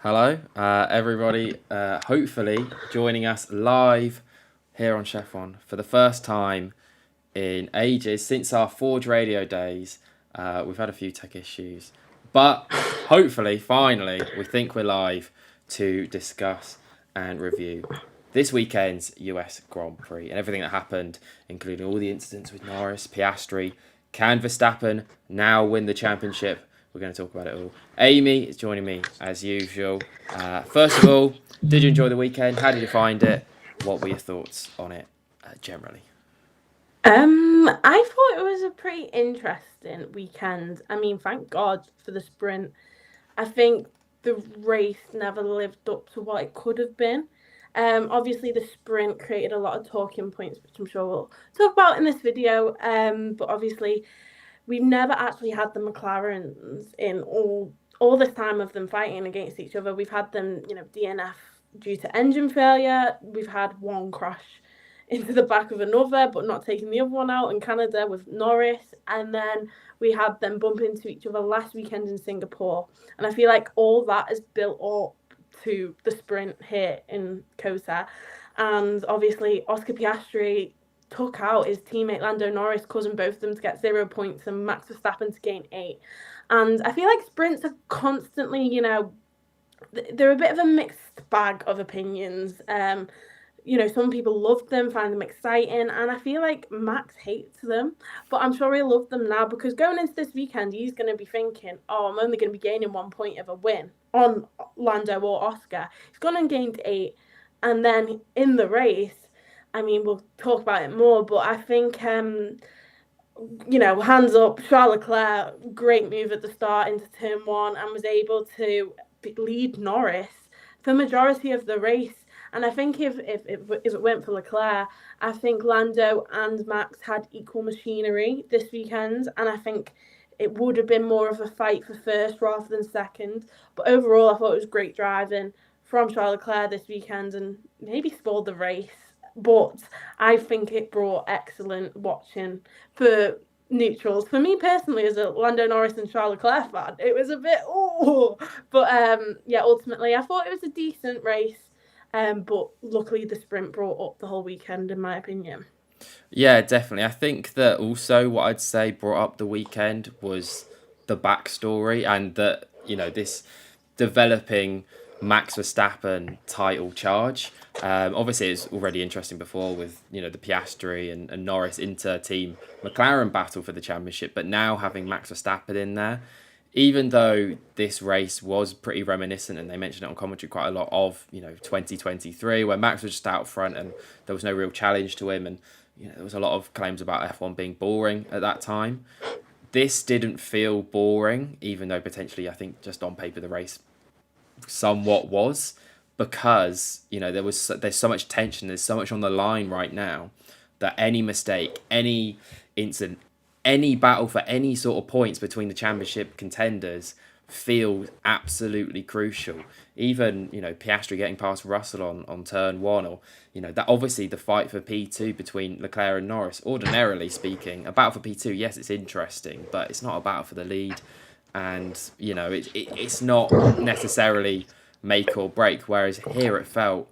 Hello, everybody. Hopefully, joining us live here on ShefF1 for the first time in ages since our Forge Radio days. We've had a few tech issues, but hopefully, finally, we think we're live to discuss and review this weekend's US Grand Prix and everything that happened, including all the incidents with Norris, Piastri, can Verstappen now win the championship? We're going to talk about it all. Amy is joining me as usual. First of all, did you enjoy the weekend? How did you find it? What were your thoughts on it generally? I thought it was a pretty interesting weekend. I mean, thank God for the sprint. I think the race never lived up to what it could have been. Obviously, the sprint created a lot of talking points, which I'm sure we'll talk about in this video. But obviously, we've never actually had the McLarens in all this time of them fighting against each other. We've had them, DNF due to engine failure. We've had one crash into the back of another, but not taking the other one out in Canada with Norris. And then we had them bump into each other last weekend in Singapore. And I feel like all that is built up to the sprint here in Kota. And obviously, Oscar Piastri took out his teammate Lando Norris, causing both of them to get 0 points and Max Verstappen to gain 8. And I feel like sprints are constantly, they're a bit of a mixed bag of opinions. Some people love them, find them exciting, and I feel like Max hates them, but I'm sure he'll love them now because going into this weekend, he's going to be thinking, oh, I'm only going to be gaining 1 point of a win on Lando or Oscar. He's gone and gained 8, and then in the race, I mean, we'll talk about it more, but I think, hands up, Charles Leclerc, great move at the start into turn one and was able to lead Norris for majority of the race. And I think if it went for Leclerc, I think Lando and Max had equal machinery this weekend, and I think it would have been more of a fight for first rather than second. But overall, I thought it was great driving from Charles Leclerc this weekend, and maybe spoiled the race. But I think it brought excellent watching for neutrals. For me personally, as a Lando Norris and Charles Leclerc fan, it was a bit but ultimately I thought it was a decent race. But luckily the sprint brought up the whole weekend, in my opinion. Yeah, definitely. I think that also what I'd say brought up the weekend was the backstory and that, this developing Max Verstappen title charge. Obviously, it's already interesting before with, the Piastri and Norris inter-team McLaren battle for the championship, but now having Max Verstappen in there, even though this race was pretty reminiscent, and they mentioned it on commentary quite a lot of, 2023, where Max was just out front and there was no real challenge to him, and there was a lot of claims about F1 being boring at that time. This didn't feel boring, even though potentially I think just on paper the race somewhat was, because there's so much tension, there's so much on the line right now that any mistake, any incident, any battle for any sort of points between the championship contenders feels absolutely crucial. Even, Piastri getting past Russell on turn one, or, that obviously the fight for P2 between Leclerc and Norris, ordinarily speaking, a battle for P2, yes, it's interesting, but it's not a battle for the lead. And, it's not necessarily make or break, whereas here it felt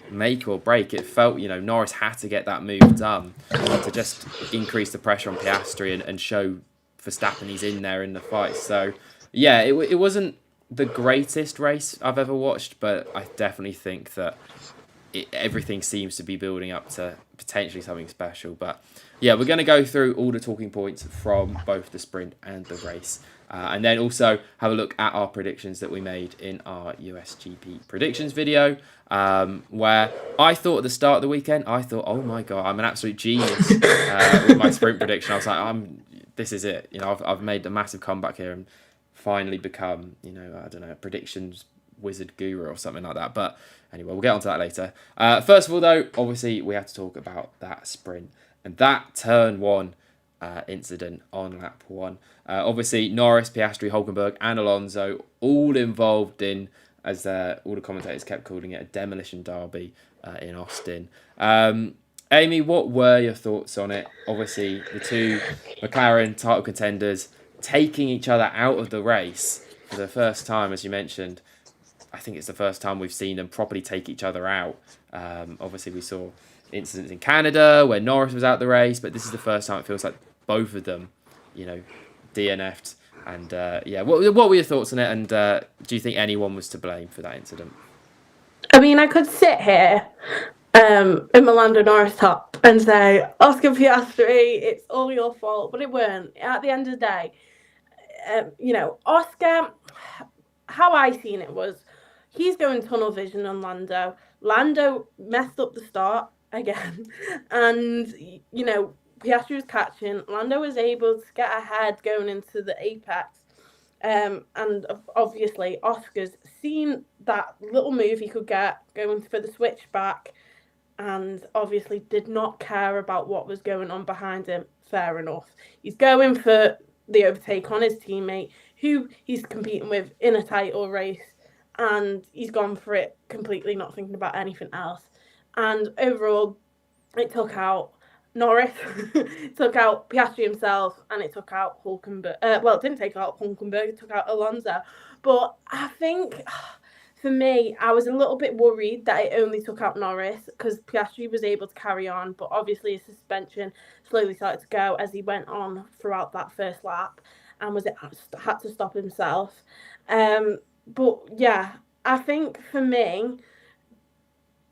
make or break. It felt, Norris had to get that move done to just increase the pressure on Piastri and show Verstappen he's in there in the fight. So, yeah, it wasn't the greatest race I've ever watched, but I definitely think that everything seems to be building up to potentially something special. But yeah, we're going to go through all the talking points from both the sprint and the race. And then also have a look at our predictions that we made in our USGP predictions video, where I thought at the start of the weekend, I thought, oh my God, I'm an absolute genius with my sprint prediction. I was like, this is it. I've made a massive comeback here and finally become, I don't know, a predictions wizard guru or something like that. But anyway, we'll get onto that later. First of all, though, obviously we have to talk about that sprint and that turn one incident on lap one. Obviously, Norris, Piastri, Hulkenberg, and Alonso all involved in, as all the commentators kept calling it, a demolition derby in Austin. Amy, what were your thoughts on it? Obviously, the two McLaren title contenders taking each other out of the race for the first time, as you mentioned. I think it's the first time we've seen them properly take each other out. Obviously, we saw incidents in Canada where Norris was out the race, but this is the first time it feels like both of them, you know, DNF'd. And yeah, what were your thoughts on it? And do you think anyone was to blame for that incident? I mean, I could sit here in my Lando Norris top and say, Oscar Piastri, it's all your fault, but it weren't. At the end of the day, Oscar, how I seen it was he's going tunnel vision on Lando. Lando messed up the start again, and Piastri was catching. Lando was able to get ahead going into the apex. And obviously, Oscar's seen that little move he could get going for the switchback, and obviously did not care about what was going on behind him. Fair enough. He's going for the overtake on his teammate, who he's competing with in a title race, and he's gone for it completely, not thinking about anything else. And overall, it took out Norris, it took out Piastri himself, and it took out Hulkenberg. Well, it didn't take out Hulkenberg, it took out Alonso. But I think for me, I was a little bit worried that it only took out Norris because Piastri was able to carry on, but obviously his suspension slowly started to go as he went on throughout that first lap and had to stop himself. But yeah, I think for me,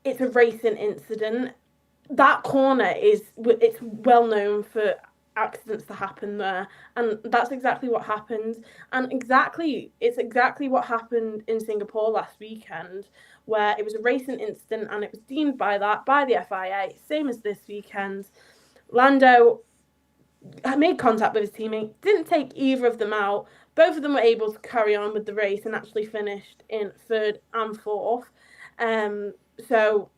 it's a racing incident. That corner it's well known for accidents to happen there, and that's exactly what happened. And it's exactly what happened in Singapore last weekend, where it was a racing incident and it was deemed by the FIA, same as this weekend. Lando made contact with his teammate, didn't take either of them out. Both of them were able to carry on with the race and actually finished in third and fourth. So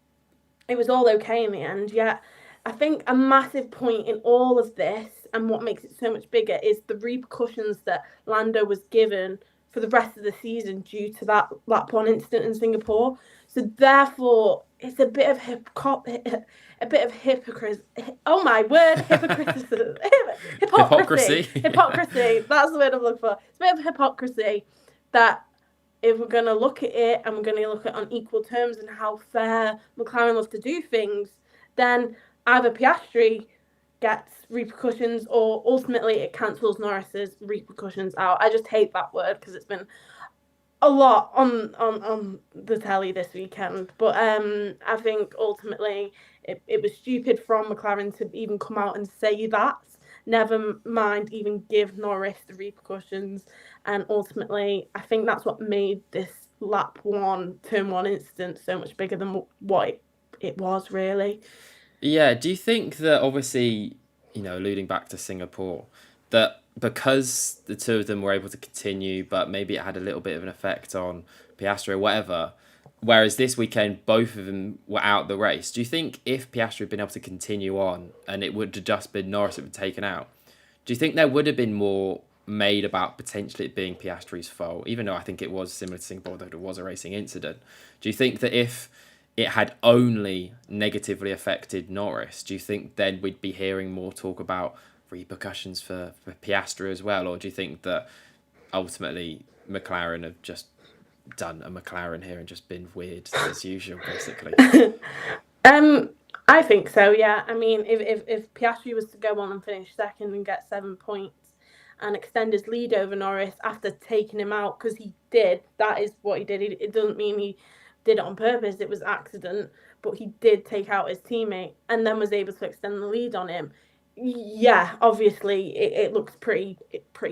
it was all okay in the end. Yet, I think a massive point in all of this and what makes it so much bigger is the repercussions that Lando was given for the rest of the season due to that lap one incident in Singapore. So therefore, it's a bit of hypocrisy. Oh my word, hypocrisy. Hypocrisy. Hypocrisy. That's the word I'm looking for. It's a bit of hypocrisy that if we're going to look at it and we're going to look at it on equal terms and how fair McLaren love to do things, then either Piastri gets repercussions or ultimately it cancels Norris's repercussions out. I just hate that word because it's been a lot on the telly this weekend. But I think ultimately it was stupid from McLaren to even come out and say that. Never mind even give Norris the repercussions. And ultimately, I think that's what made this lap one, turn one incident so much bigger than what it was, really. Yeah, do you think that obviously, alluding back to Singapore, that because the two of them were able to continue, but maybe it had a little bit of an effect on Piastri or whatever, whereas this weekend both of them were out the race, do you think if Piastri had been able to continue on and it would have just been Norris that had been taken out, do you think there would have been more made about potentially it being Piastri's fault, even though I think it was similar to Singapore, that it was a racing incident? Do you think that if it had only negatively affected Norris, do you think then we'd be hearing more talk about repercussions for Piastri as well? Or do you think that ultimately McLaren have just done a McLaren here and just been weird as usual, basically? I think so, yeah. I mean, if Piastri was to go on and finish second and get 7 points and extend his lead over Norris after taking him out, because he did, that is what he did. It doesn't mean he did it on purpose, it was accident, but he did take out his teammate and then was able to extend the lead on him. Yeah, obviously it looks pretty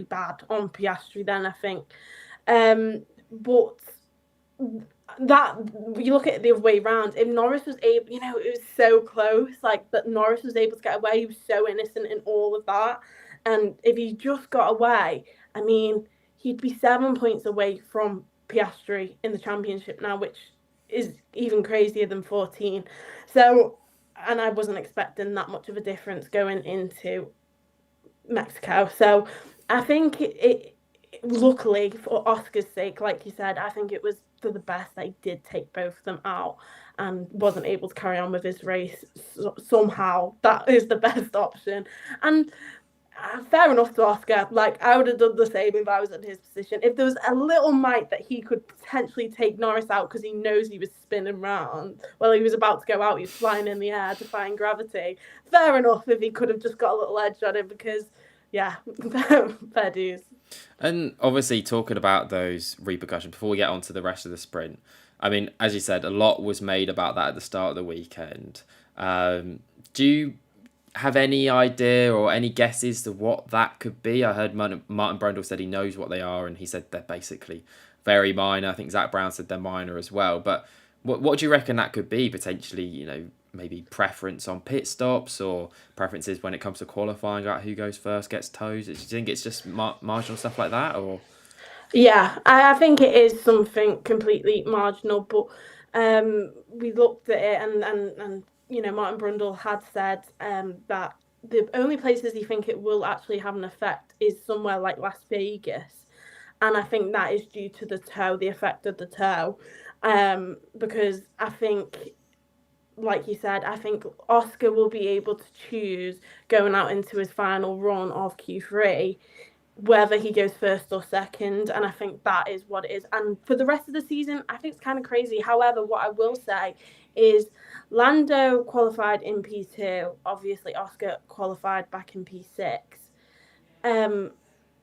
bad on Piastri then, I think. But that you look at it the other way around, if Norris was able, it was so close, like that Norris was able to get away. He was so innocent in all of that, and if he just got away, I mean, he'd be 7 points away from Piastri in the championship now, which is even crazier than 14. So, and I wasn't expecting that much of a difference going into Mexico. So I think it luckily for Oscar's sake, like you said, I think it was for the best that he did take both of them out and wasn't able to carry on with his race somehow. That is the best option. And fair enough to Oscar. Like, I would have done the same if I was in his position. If there was a little mite that he could potentially take Norris out because he knows he was spinning round while he was about to go out, he was flying in the air, defying gravity. Fair enough if he could have just got a little edge on him because, yeah, fair dues. And obviously, talking about those repercussions before we get on to the rest of the sprint, I mean, as you said, a lot was made about that at the start of the weekend. Do you have any idea or any guesses to what that could be? I heard Martin Brundle said he knows what they are, and he said they're basically very minor. I think Zach Brown said they're minor as well. But what do you reckon that could be potentially? Maybe preference on pit stops or preferences when it comes to qualifying, like who goes first, gets toes. Do you think it's just marginal stuff like that, or? Yeah, I think it is something completely marginal, but we looked at it and Martin Brundle had said that the only places he think it will actually have an effect is somewhere like Las Vegas, and I think that is due to the toe, the effect of the toe, because I think, like you said, I think Oscar will be able to choose going out into his final run of Q3 whether he goes first or second, and I think that is what it is. And for the rest of the season, I think it's kind of crazy. However, what I will say is Lando qualified in P2. Obviously, Oscar qualified back in P6. Um,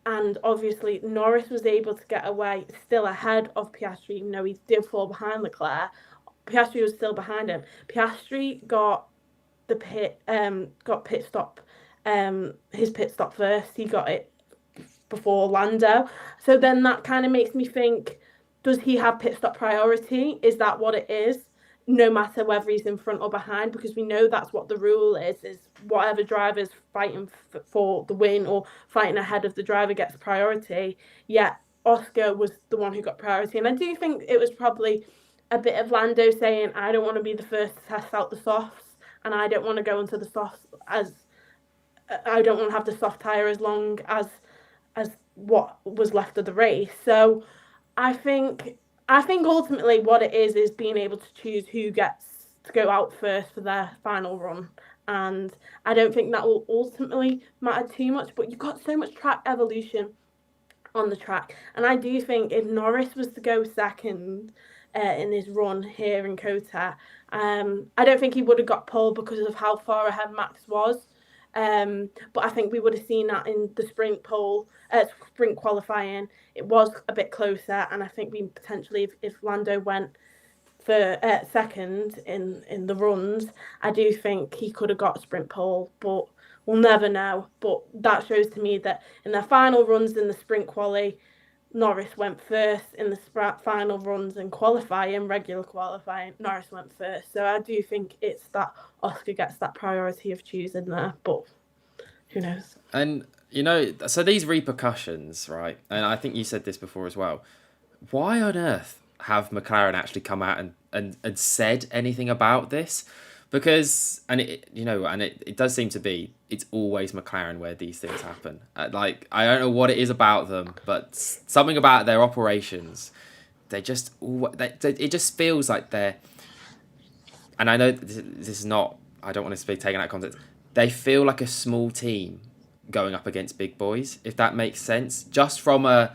and obviously, Norris was able to get away still ahead of Piastri, even though he did fall behind Leclerc. Piastri was still behind him. Piastri got pit stop, his pit stop first. He got it before Lando. So then that kind of makes me think, does he have pit stop priority? Is that what it is? No matter whether he's in front or behind, because we know that's what the rule is whatever driver's fighting for the win or fighting ahead of the driver gets priority. Yet Oscar was the one who got priority. And I do think it was probably a bit of Lando saying, I don't want to be the first to test out the softs and I don't want to go into the softs as I don't want to have the soft tyre as long as what was left of the race. So I think I think ultimately what it is being able to choose who gets to go out first for their final run. And I don't think that will ultimately matter too much, but you've got so much track evolution on the track. And I do think if Norris was to go second in his run here in Kota, I don't think he would have got pole because of how far ahead Max was. But I think we would have seen that in the sprint qualifying. It was a bit closer, and I think we potentially, if Lando went for second in the runs, I do think he could have got sprint pole, but we'll never know. But that shows to me that in their final runs in the sprint quali, Norris went first in the final runs and qualifying, regular qualifying. Norris went first, so I do think it's that Oscar gets that priority of choosing there, but who knows? And so these repercussions, right? And I think you said this before as well. Why on earth have McLaren actually come out and said anything about this? Because it does seem to be it's always McLaren where these things happen. Like I don't know what it is about them, but something about their operations, it just feels like they're. And I know this is not. I don't want to be taken out of context. They feel like a small team going up against big boys, if that makes sense. Just from an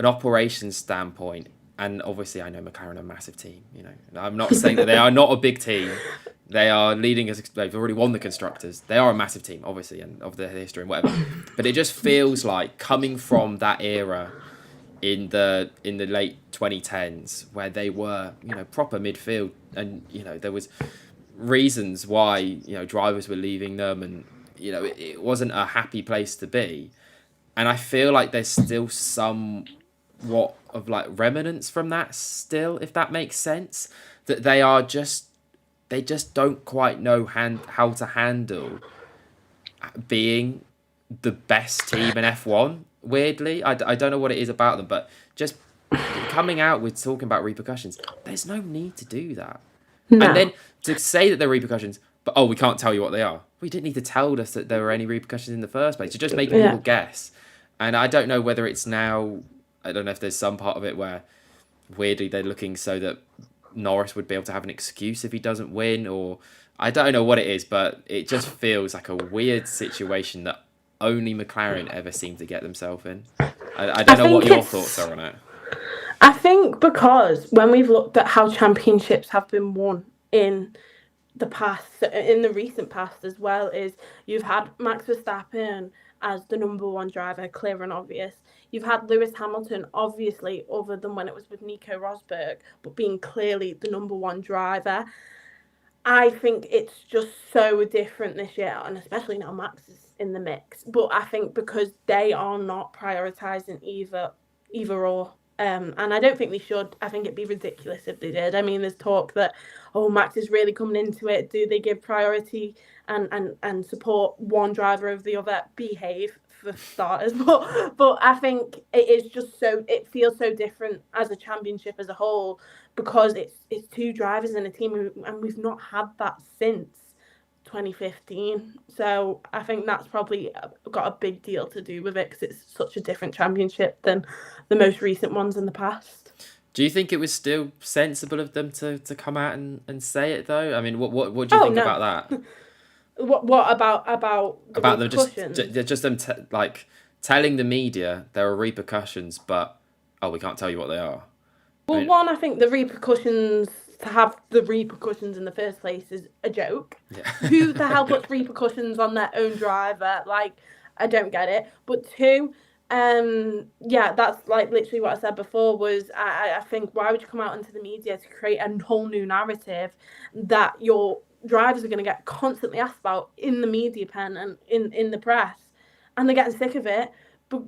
operations standpoint, and obviously I know McLaren are a massive team. I'm not saying that they are not a big team. They are leading us. They've already won the constructors. They are a massive team, obviously, and of their history and whatever. But it just feels like coming from that era in the late 2010s where they were proper midfield, and there was reasons why drivers were leaving them, and it wasn't a happy place to be. And I feel like there's still somewhat of like remnants from that still, if that makes sense, that they just don't quite know how to handle being the best team in F1. Weirdly, I don't know what it is about them, but just coming out with talking about repercussions, there's no need to do that. No. And then to say that there are repercussions, but we can't tell you what they are. We didn't need to tell us that there were any repercussions in the first place. You're just making people guess. And I don't know whether it's now. I don't know if there's some part of it where weirdly they're looking so that Norris would be able to have an excuse if he doesn't win, or I don't know what it is, but it just feels like a weird situation that only McLaren ever seem to get themselves in. I I don't know what think your thoughts it's are on it. I think because when we've looked at how championships have been won in the past, in the recent past as well, is you've had Max Verstappen as the number one driver, clear and obvious. You've had Lewis Hamilton, obviously, other than when it was with Nico Rosberg, but being clearly the number one driver. I think it's just so different this year, and especially now Max is in the mix. But I think because they are not prioritising either or. And I don't think they should. I think it'd be ridiculous if they did. I mean, there's talk that, oh, Max is really coming into it. Do they give priority and support one driver over the other? Behave for starters. But I think it is just so, it feels so different as a championship as a whole because it's two drivers in a team, and we've not had that since 2015. So I think that's probably got a big deal to do with it because it's such a different championship than the most recent ones in the past. Do you think it was still sensible of them to come out and say it though? I mean, what do you Oh think no. about that? What about the About them repercussions? just them like telling the media there are repercussions, but oh, we can't tell you what they are. I Well, mean, one, I think the repercussions, to have the repercussions in the first place, is a joke. Who the hell yeah. puts repercussions on their own driver? Like, I don't get it. But two, yeah, that's like literally what I said before. Was I think why would you come out into the media to create a whole new narrative that your drivers are going to get constantly asked about in the media pen and in the press, and they're getting sick of it. But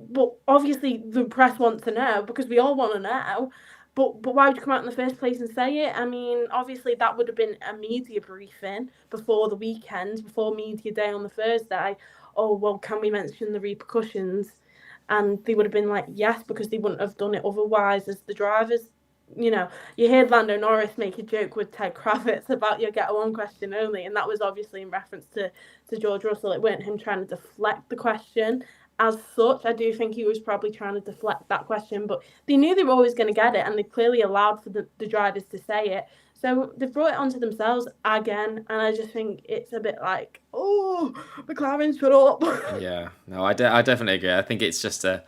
obviously the press want to know because we all want to know. But why would you come out in the first place and say it? I mean, obviously that would have been a media briefing before the weekend, before media day on the Thursday. Oh well, can we mention the repercussions? And they would have been like, yes, because they wouldn't have done it otherwise. As the drivers, you heard Lando Norris make a joke with Ted Kravitz about you get a one question only, and that was obviously in reference to George Russell. It weren't him trying to deflect the question. As such, I do think he was probably trying to deflect that question, but they knew they were always going to get it, and they clearly allowed for the drivers to say it. So they've brought it onto themselves again, and I just think it's a bit like, oh, McLaren, shut up. Yeah, no, I definitely agree. I think it's just a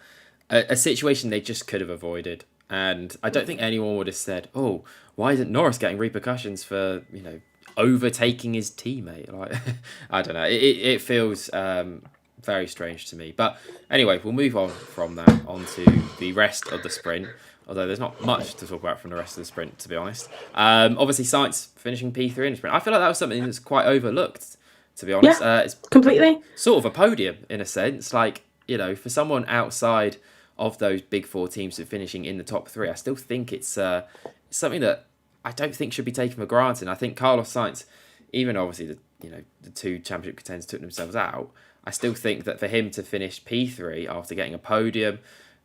situation they just could have avoided. And I don't think anyone would have said, oh, why isn't Norris getting repercussions for, overtaking his teammate? Like, I don't know. It feels very strange to me. But anyway, we'll move on from that onto the rest of the sprint. Although there's not much to talk about from the rest of the sprint, to be honest. Obviously, Sainz finishing P3 in the sprint. I feel like that was something that's quite overlooked, to be honest. Yeah, It's completely. sort of a podium in a sense. Like, for someone outside of those big four teams that are finishing in the top three, I still think it's something that I don't think should be taken for granted. I think Carlos Sainz, even obviously the two championship contenders took themselves out, I still think that for him to finish P3 after getting a podium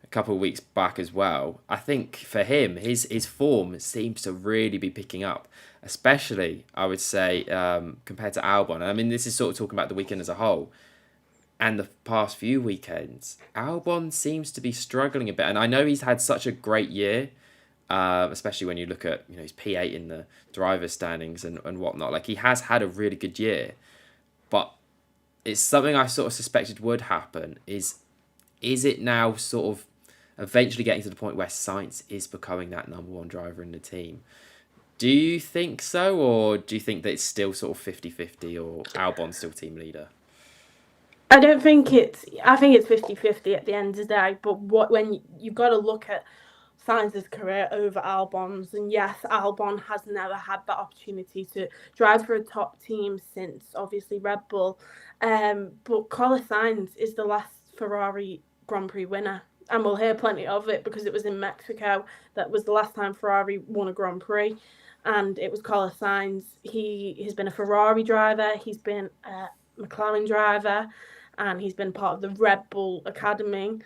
a couple of weeks back as well, I think for him his form seems to really be picking up, especially I would say compared to Albon. I mean, this is sort of talking about the weekend as a whole. And the past few weekends, Albon seems to be struggling a bit. And I know he's had such a great year, especially when you look at his P8 in the driver's standings and whatnot. Like, he has had a really good year, but it's something I sort of suspected would happen. Is it now sort of eventually getting to the point where Sainz is becoming that number one driver in the team? Do you think so, or do you think that it's still sort of 50-50, or Albon's still team leader? I don't think I think it's 50-50 at the end of the day, but when you've got to look at Sainz's career over Albon's, and yes, Albon has never had that opportunity to drive for a top team since obviously Red Bull, but Carlos Sainz is the last Ferrari Grand Prix winner, and we'll hear plenty of it because it was in Mexico that was the last time Ferrari won a Grand Prix, and it was Carlos Sainz. He has been a Ferrari driver, he's been a McLaren driver, and he's been part of the Red Bull Academy.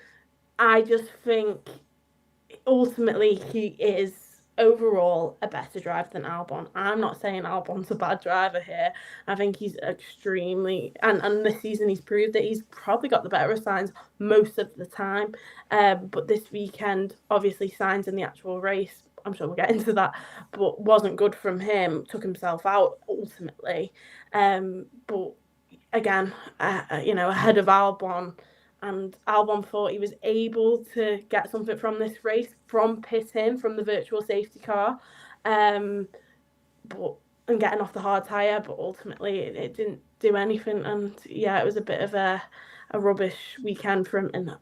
I just think ultimately he is overall a better driver than Albon. I'm not saying Albon's a bad driver here. I think he's extremely, and this season he's proved that he's probably got the better of Sainz most of the time. But this weekend, obviously Sainz in the actual race, I'm sure we'll get into that, but wasn't good from him, took himself out ultimately. But again, ahead of Albon. And Albon thought he was able to get something from this race from pitting from the virtual safety car, um, but and getting off the hard tyre, but ultimately it didn't do anything. And yeah, it was a bit of a rubbish weekend for him. And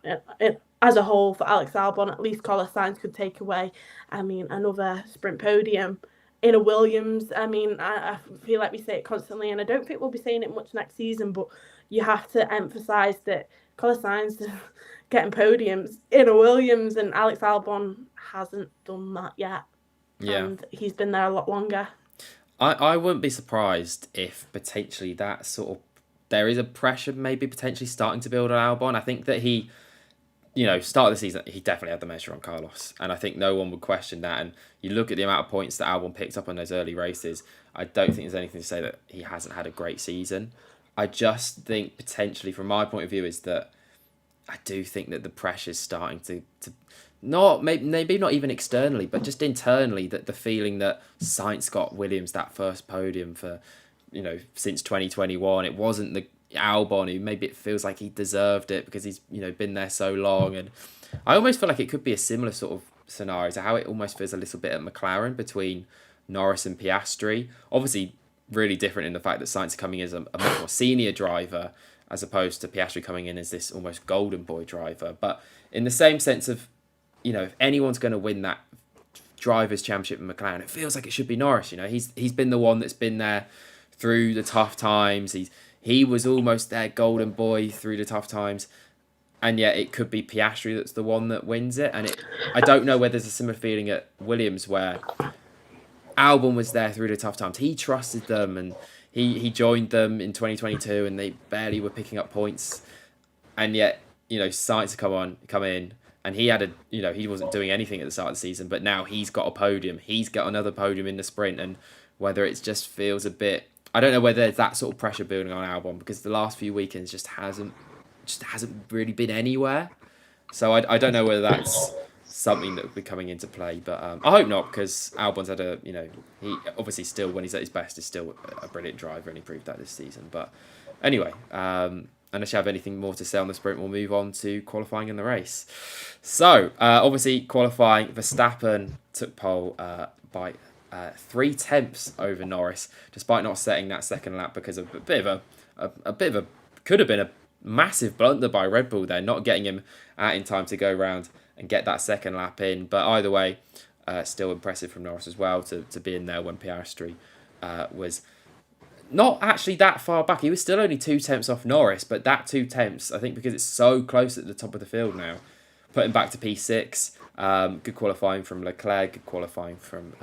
as a whole, for Alex Albon, at least Carlos Sainz could take away, I mean, another sprint podium in a Williams. I mean, I feel like we say it constantly, and I don't think we'll be saying it much next season, but you have to emphasise that Carlos Sainz is getting podiums in a Williams, and Alex Albon hasn't done that yet. Yeah. And he's been there a lot longer. I wouldn't be surprised if potentially that sort of there is a pressure maybe potentially starting to build on Albon. I think that he, start of the season, he definitely had the measure on Carlos. And I think no one would question that. And you look at the amount of points that Albon picked up on those early races, I don't think there's anything to say that he hasn't had a great season. I just think potentially from my point of view is that I do think that the pressure's starting to not maybe not even externally, but just internally, that the feeling that Sainz got Williams that first podium for, since 2021, it wasn't the Albon who maybe it feels like he deserved it because he's been there so long, and I almost feel like it could be a similar sort of scenario to how it almost feels a little bit at McLaren between Norris and Piastri. Obviously, really different in the fact that Sainz is coming as a much more senior driver as opposed to Piastri coming in as this almost golden boy driver. But in the same sense of, if anyone's going to win that drivers' championship in McLaren, it feels like it should be Norris. He's been the one that's been there through the tough times. He was almost their golden boy through the tough times, and yet it could be Piastri that's the one that wins it. And I don't know whether there's a similar feeling at Williams where Albon was there through the tough times. He trusted them, and he joined them in 2022, and they barely were picking up points, and yet Sainz come in. And he had he wasn't doing anything at the start of the season, but now he's got a podium. He's got another podium in the sprint, and whether it just feels a bit, I don't know whether there's that sort of pressure building on Albon because the last few weekends just hasn't really been anywhere. So I don't know whether that's something that will be coming into play, but I hope not because Albon's had he obviously still when he's at his best is still a brilliant driver and he proved that this season. But anyway. Unless you have anything more to say on the sprint, we'll move on to qualifying in the race. So, obviously, qualifying, Verstappen took pole by 3/10 over Norris, despite not setting that second lap because of a bit of a could have been a massive blunder by Red Bull there, not getting him out in time to go round and get that second lap in. But either way, still impressive from Norris as well to be in there when Piastri was not actually that far back. He was still only 2/10 off Norris, but that 2/10, I think because it's so close at the top of the field now, put him back to P6. Good qualifying from Leclerc, good qualifying from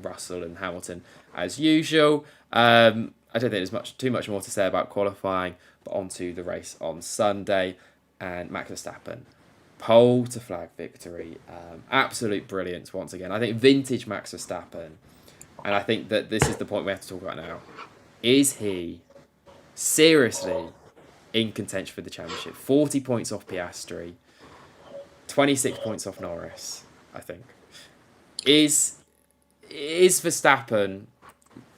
Russell and Hamilton as usual. I don't think there's too much more to say about qualifying, but on to the race on Sunday. And Max Verstappen, pole to flag victory. Absolute brilliance once again. I think vintage Max Verstappen. And I think that this is the point we have to talk about now. Is he seriously in contention for the championship? 40 points off Piastri, 26 points off Norris, I think. Is Verstappen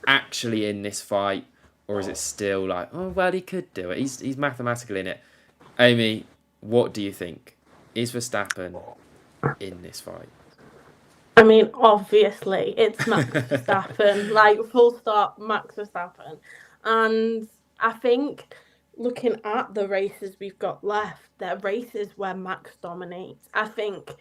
actually in this fight, or is it still like, oh, well, he could do it. He's mathematically in it. Amy, what do you think? Is Verstappen in this fight? I mean, obviously, it's Max Verstappen, like full stop, Max Verstappen. And I think looking at the races we've got left, they're races where Max dominates. I think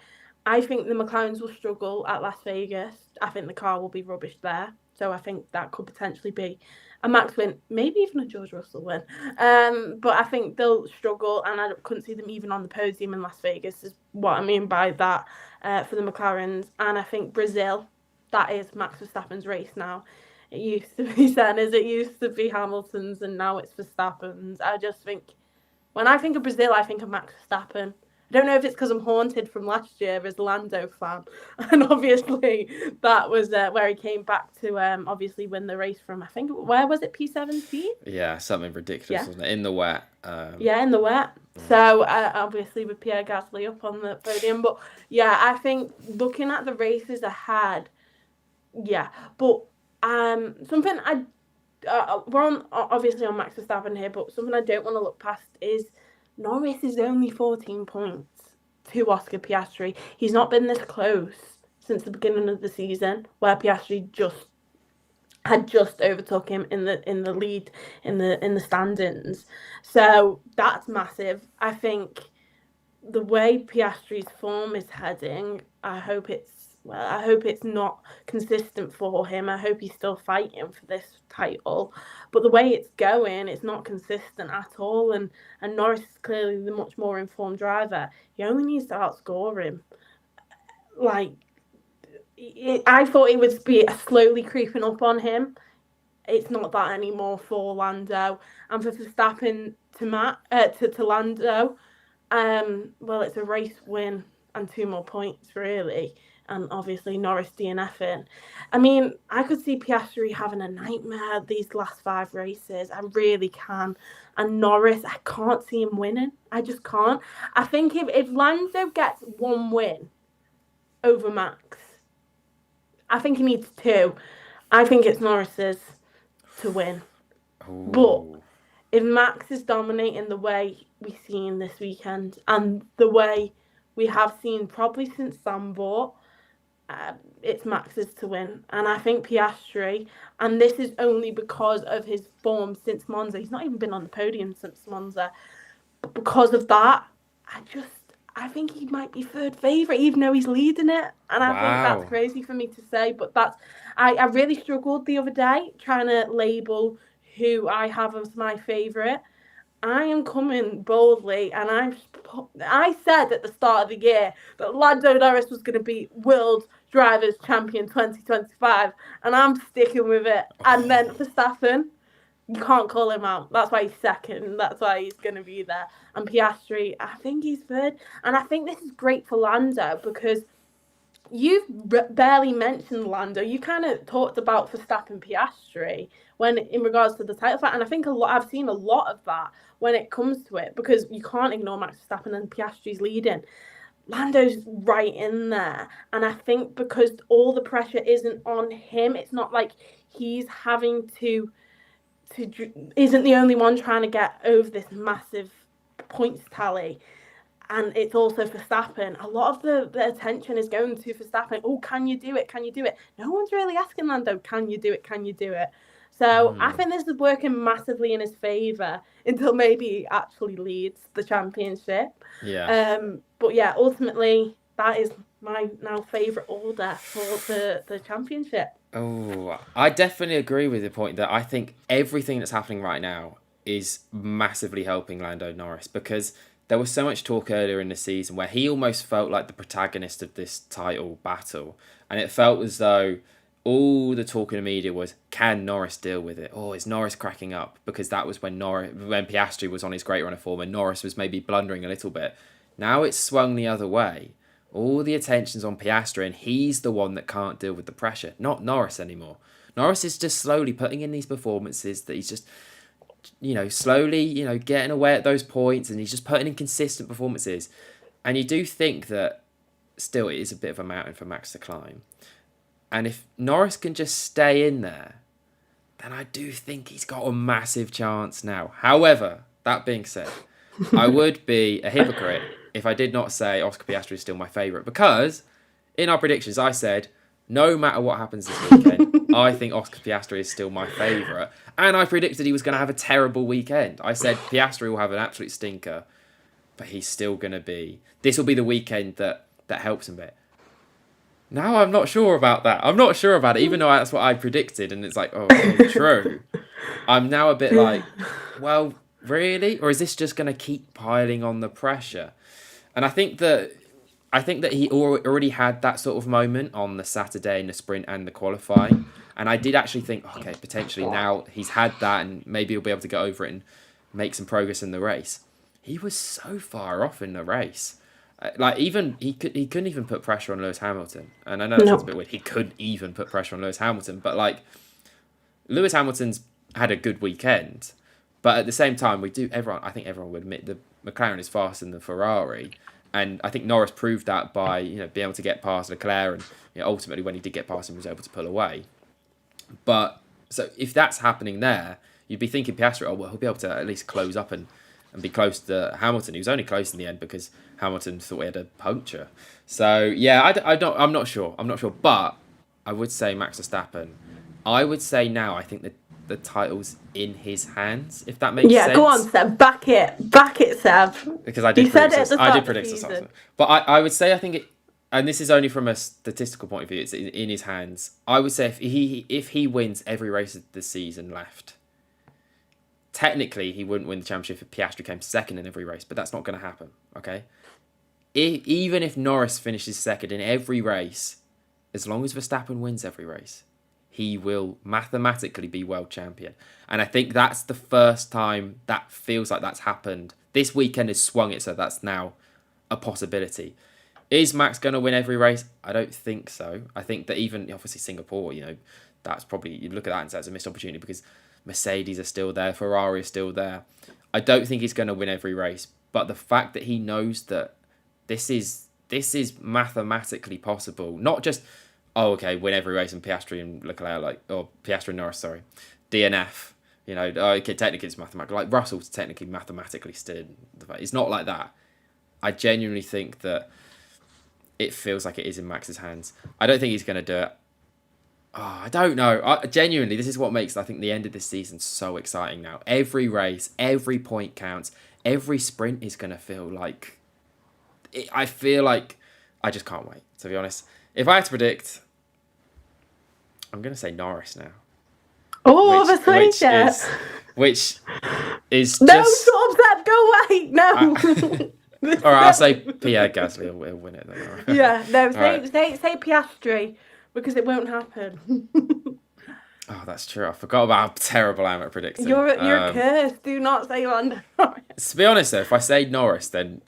the McLarens will struggle at Las Vegas. I think the car will be rubbish there. So I think that could potentially be a Max win, maybe even a George Russell win. But I think they'll struggle, and I couldn't see them even on the podium in Las Vegas, is what I mean by that for the McLarens. And I think Brazil, that is Max Verstappen's race now. It used to be Senna's, it used to be Hamilton's, and now it's Verstappen's. I just think, when I think of Brazil, I think of Max Verstappen. I don't know if it's because I'm haunted from last year as a Lando fan. And obviously that was where he came back to obviously win the race from, I think, where was it, P17? Yeah, something ridiculous, wasn't it? In the wet. Yeah, in the wet. So obviously with Pierre Gasly up on the podium. But yeah, I think looking at the races ahead, yeah. But something I we're on obviously on Max Verstappen here, but something I don't want to look past is Norris is only 14 points to Oscar Piastri. He's not been this close since the beginning of the season, where Piastri just overtook him in the lead in the standings. So that's massive. I think the way Piastri's form is heading, I hope it's not consistent for him. I hope he's still fighting for this title. But the way it's going, it's not consistent at all. And Norris is clearly the much more informed driver. He only needs to outscore him. Like, I thought it would be slowly creeping up on him. It's not that anymore for Lando. And for Verstappen to Lando, well, it's a race win and 2 more points, really. And obviously Norris DNFing. I mean, I could see Piastri having a nightmare these last 5 races. I really can. And Norris, I can't see him winning. I just can't. I think if Lando gets 1 win over Max, I think he needs 2. I think it's Norris's to win. Ooh. But if Max is dominating the way we've seen this weekend and the way we have seen probably since Sambor, it's Max's to win. And I think Piastri, and this is only because of his form since Monza, he's not even been on the podium since Monza, but because of that, I think he might be third favourite, even though he's leading it. And I think that's crazy for me to say, but I really struggled the other day trying to label who I have as my favourite. I am coming boldly, and I said at the start of the year that Lando Norris was going to be World Drivers' Champion 2025, and I'm sticking with it. And then Verstappen, you can't call him out. That's why he's second. That's why he's going to be there. And Piastri, I think he's third. And I think this is great for Lando because you've barely mentioned Lando. You kind of talked about Verstappen Piastri when in regards to the title fight, and I think I've seen a lot of that when it comes to it because you can't ignore Max Verstappen and Piastri's leading. Lando's right in there, and I think because all the pressure isn't on him, it's not like he's having to isn't the only one trying to get over this massive points tally. And it's also Verstappen. A lot of the attention is going to Verstappen. Oh, can you do it? Can you do it? No one's really asking Lando, can you do it? Can you do it? So I think this is working massively in his favour until maybe he actually leads the championship. Yeah. But yeah, ultimately, that is my now favourite order for the championship. Oh, I definitely agree with the point that I think everything that's happening right now is massively helping Lando Norris because there was so much talk earlier in the season where he almost felt like the protagonist of this title battle. And it felt as though all the talk in the media was, can Norris deal with it? Oh, is Norris cracking up? Because that was when Piastri was on his great run of form and Norris was maybe blundering a little bit. Now it's swung the other way. All the attention's on Piastri and he's the one that can't deal with the pressure, not Norris anymore. Norris is just slowly putting in these performances that he's just, slowly, getting away at those points and he's just putting in consistent performances. And you do think that still it is a bit of a mountain for Max to climb. And if Norris can just stay in there, then I do think he's got a massive chance now. However, that being said, I would be a hypocrite if I did not say Oscar Piastri is still my favourite because in our predictions I said no matter what happens this weekend, I think Oscar Piastri is still my favourite. And I predicted he was going to have a terrible weekend. I said Piastri will have an absolute stinker, but he's still going to be... This will be the weekend that helps him a bit. Now I'm not sure about that. I'm not sure about it, even though that's what I predicted. And it's like, oh, true. I'm now a bit like, well, really? Or is this just going to keep piling on the pressure? And I think that he already had that sort of moment on the Saturday in the sprint and the qualifying. And I did actually think, okay, potentially now he's had that and maybe he'll be able to get over it and make some progress in the race. He was so far off in the race. Like even he couldn't even put pressure on Lewis Hamilton. And I know that sounds a bit weird. He couldn't even put pressure on Lewis Hamilton. But like Lewis Hamilton's had a good weekend. But at the same time, I think everyone would admit the McLaren is faster than the Ferrari. And I think Norris proved that by being able to get past Leclerc and ultimately when he did get past him, he was able to pull away. But So if that's happening there, you'd be thinking Piastri, oh well, he'll be able to at least close up and be close to Hamilton. He was only close in the end because Hamilton thought he had a puncture. So yeah, I'm not sure. I'm not sure, but I would say Max Verstappen. I would say now I think that the title's in his hands, if that makes sense. Yeah, go on, Seb. Back it, Seb. Because I did You said predict it at the I start did of the predict this. season. But I would say I think it, and this is only from a statistical point of view. It's in his hands. I would say if he wins every race of the season left, technically he wouldn't win the championship if Piastri came second in every race, but that's not going to happen. Okay, even if Norris finishes second in every race, as long as Verstappen wins every race, he will mathematically be world champion. And I think that's the first time that feels like that's happened. This weekend has swung it, so that's now a possibility. Is Max going to win every race? I don't think so. I think that even, obviously, Singapore, that's probably, you look at that and say it's a missed opportunity because Mercedes are still there, Ferrari is still there. I don't think he's going to win every race, but the fact that he knows that this is mathematically possible, not just, oh, okay, win every race and Piastri and Leclerc, or Piastri and Norris, sorry, DNF. Okay, technically it's mathematical. Like Russell's technically mathematically still. It's not like that. I genuinely think that it feels like it is in Max's hands. I don't think he's going to do it. Oh, I don't know. Genuinely, this is what makes, I think, the end of this season so exciting now. Every race, every point counts. Every sprint is going to feel like... I feel like I just can't wait, to be honest. If I had to predict, I'm going to say Norris now. Oh, which is no, just... stop that, go away, no. All right, I'll say Pierre Gasly will win it then. Right. Yeah, no, say Piastri, because it won't happen. Oh, that's true. I forgot about how terrible I am at predicting. You're cursed. Do not say Lando Norris. To be honest, though, if I say Norris, then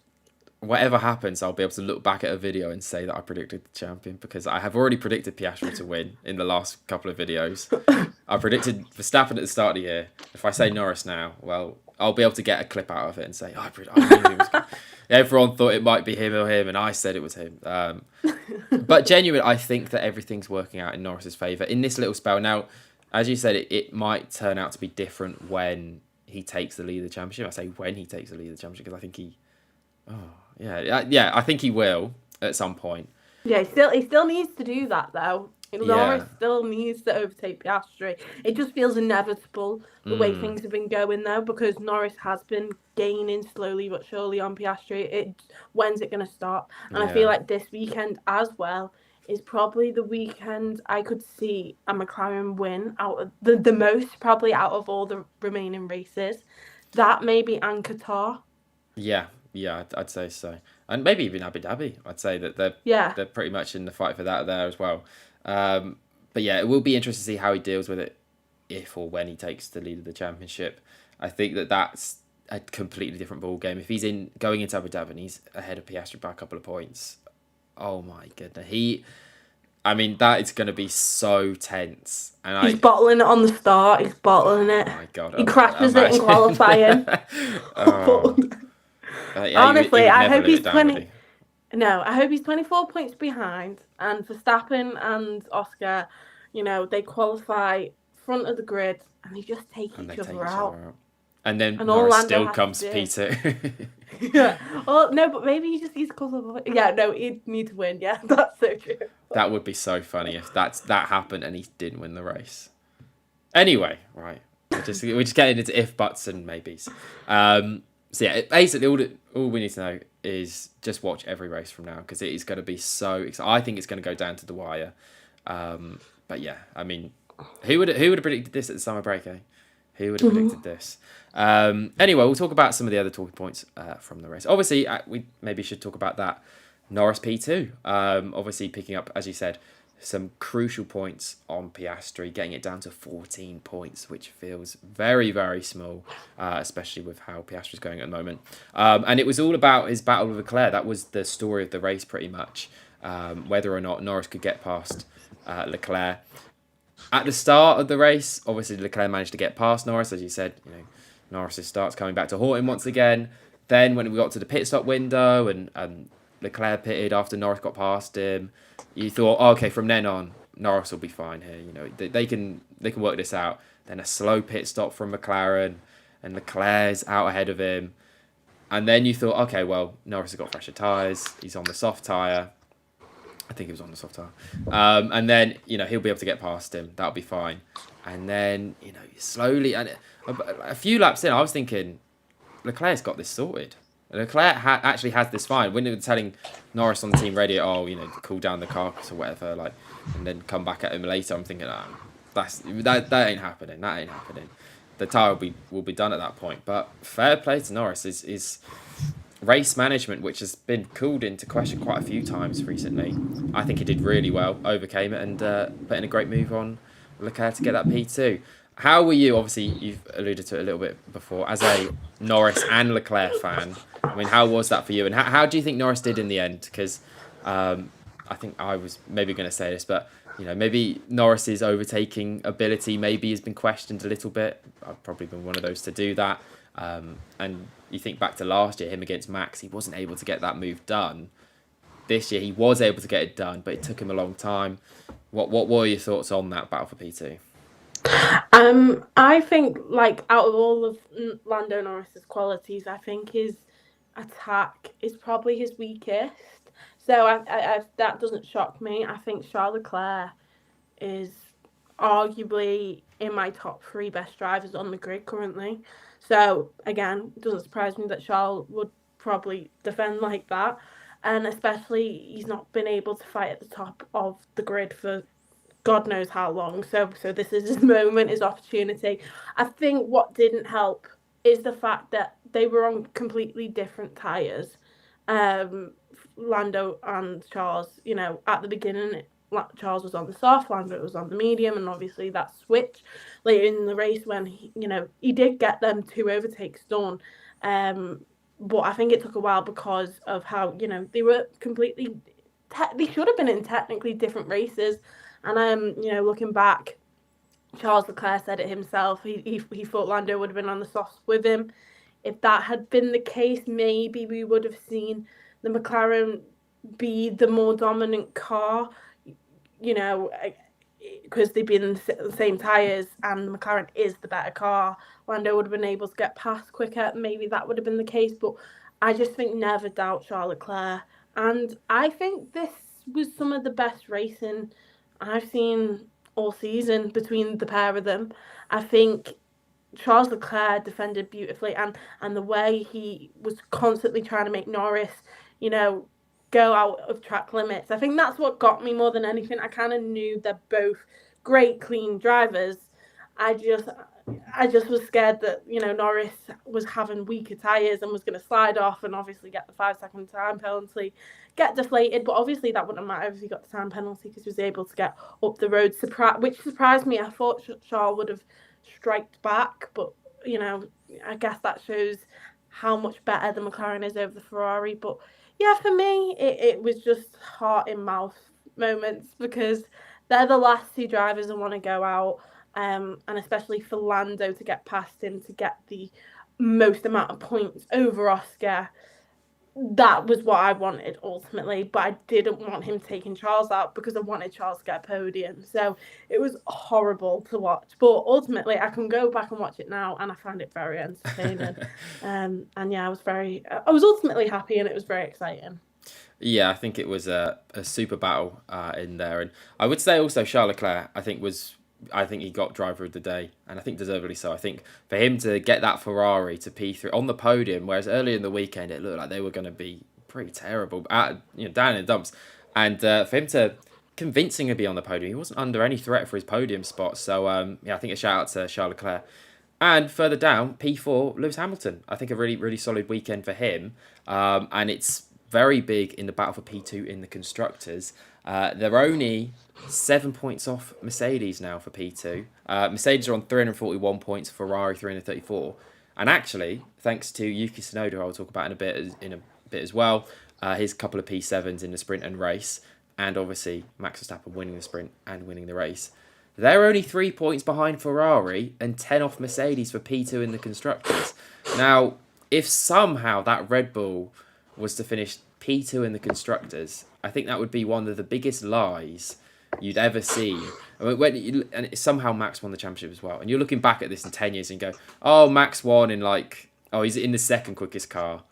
whatever happens, I'll be able to look back at a video and say that I predicted the champion, because I have already predicted Piastri to win in the last couple of videos. I predicted Verstappen at the start of the year. If I say Norris now, well, I'll be able to get a clip out of it and say, I knew he was good. Everyone thought it might be him or him, and I said it was him. But genuinely, I think that everything's working out in Norris's favour in this little spell. Now, as you said, it might turn out to be different when he takes the lead of the championship. I say when he takes the lead of the championship, because I think I think he will at some point. Yeah, he still needs to do that, though. Norris still needs to overtake Piastri. It just feels inevitable the way things have been going, though, because Norris has been gaining slowly but surely on Piastri. When's it going to stop? And I feel like this weekend as well is probably the weekend I could see a McLaren win out of the most, probably out of all the remaining races. That maybe and Qatar. Yeah, I'd say so. And maybe even Abu Dhabi. I'd say that they're pretty much in the fight for that there as well. But yeah, it will be interesting to see how he deals with it if or when he takes the lead of the championship. I think that's a completely different ball game. If he's going into Abu Dhabi and he's ahead of Piastri by a couple of points, oh my goodness, that is going to be so tense. And he's bottling it on the start. He's bottling it. Oh my god, he crashes it in qualifying. Honestly, I hope he's 20. No, I hope he's 24 points behind. And Verstappen and Oscar, they qualify front of the grid and they just take each other out. And then Norris still comes P2. Yeah. Well, no, but maybe he just needs a couple of... Yeah, no, he'd need to win. Yeah, that's so true. That would be so funny if that happened and he didn't win the race. Anyway, right. We're just getting into if, buts, and maybes. So yeah, basically all we need to know is just watch every race from now, because it is going to be so exciting. I think it's going to go down to the wire. But yeah, who would have predicted this at the summer break? Who would have predicted this? Anyway, we'll talk about some of the other talking points from the race. Obviously, we maybe should talk about that Norris P2. Obviously, picking up, as you said, some crucial points on Piastri, getting it down to 14 points, which feels very, very small, especially with how Piastri's going at the moment. And it was all about his battle with Leclerc. That was the story of the race, pretty much, whether or not Norris could get past Leclerc. At the start of the race, obviously Leclerc managed to get past Norris, as you said. Norris starts coming back to haunt him once again. Then when we got to the pit stop window and Leclerc pitted after Norris got past him, you thought, okay, from then on, Norris will be fine here. They can work this out. Then a slow pit stop from McLaren, and Leclerc's out ahead of him. And then you thought, okay, well, Norris has got fresher tyres. He's on the soft tyre. I think he was on the soft tyre. And then, he'll be able to get past him. That'll be fine. And then, slowly, and a few laps in, I was thinking, Leclerc's got this sorted. Leclerc actually has this fine. When they were telling Norris on the team radio, cool down the car or whatever, and then come back at him later, I'm thinking, that ain't happening. That ain't happening. The tyre will be done at that point. But fair play to Norris is race management, which has been called into question quite a few times recently. I think he did really well, overcame it, and put in a great move on Leclerc to get that P2. How were you? Obviously, you've alluded to it a little bit before. As a Norris and Leclerc fan, I mean, how was that for you? And how do you think Norris did in the end? Because I think I was maybe going to say this, but maybe Norris's overtaking ability maybe has been questioned a little bit. I've probably been one of those to do that. And you think back to last year, him against Max, he wasn't able to get that move done. This year, he was able to get it done, but it took him a long time. What were your thoughts on that battle for P2? I think, out of all of Lando Norris's qualities, I think his attack is probably his weakest. So I that doesn't shock me. I think Charles Leclerc is arguably in my top 3 best drivers on the grid currently. So again, it doesn't surprise me that Charles would probably defend like that. And especially he's not been able to fight at the top of the grid for God knows how long. So this is his moment, his opportunity. I think what didn't help is the fact that they were on completely different tyres. Lando and Charles, at the beginning, Charles was on the soft, Lando was on the medium, and obviously that switch later in the race when he did get them 2 overtakes done. But I think it took a while because of how they were completely. They should have been in technically different races. And looking back, Charles Leclerc said it himself. He thought Lando would have been on the softs with him. If that had been the case, maybe we would have seen the McLaren be the more dominant car, because they've been in the same tyres and the McLaren is the better car. Lando would have been able to get past quicker. Maybe that would have been the case. But I just think never doubt Charles Leclerc. And I think this was some of the best racing I've seen all season between the pair of them. I think Charles Leclerc defended beautifully, and the way he was constantly trying to make Norris, go out of track limits. I think that's what got me more than anything. I kind of knew they're both great, clean drivers. I just was scared that Norris was having weaker tyres and was going to slide off and obviously get the 5-second time penalty, get deflated. But obviously that wouldn't matter if he got the time penalty because he was able to get up the road, which surprised me. I thought Charles would have striked back, but I guess that shows how much better the McLaren is over the Ferrari. But yeah, for me, it was just heart in mouth moments because they're the last 2 drivers I want to go out. And especially for Lando to get past him to get the most amount of points over Oscar. That was what I wanted ultimately, but I didn't want him taking Charles out because I wanted Charles to get a podium. So it was horrible to watch, but ultimately I can go back and watch it now and I found it very entertaining. And yeah, I was ultimately happy and it was very exciting. Yeah, I think it was a super battle in there. And I would say also Charles Leclerc, I think he got driver of the day, and I think deservedly so. I think for him to get that Ferrari to P3 on the podium, whereas earlier in the weekend it looked like they were going to be pretty terrible, down in the dumps, and for him to convincingly be on the podium, he wasn't under any threat for his podium spot. So I think a shout out to Charles Leclerc. And further down, P4, Lewis Hamilton. I think a really, really solid weekend for him, and it's very big in the battle for P2 in the constructors. They're only 7 points off Mercedes now for P2. Mercedes are on 341 points, Ferrari 334. And actually, thanks to Yuki Tsunoda, who I'll talk about in a bit as well, his couple of P7s in the sprint and race, and obviously Max Verstappen winning the sprint and winning the race. They're only 3 points behind Ferrari and 10 off Mercedes for P2 in the constructors. Now, if somehow that Red Bull was to finish P2 in the constructors, I think that would be one of the biggest lies you'd ever seen. I mean, and somehow Max won the championship as well. And you're looking back at this in 10 years and go, oh, Max won in like, oh, he's in the second quickest car.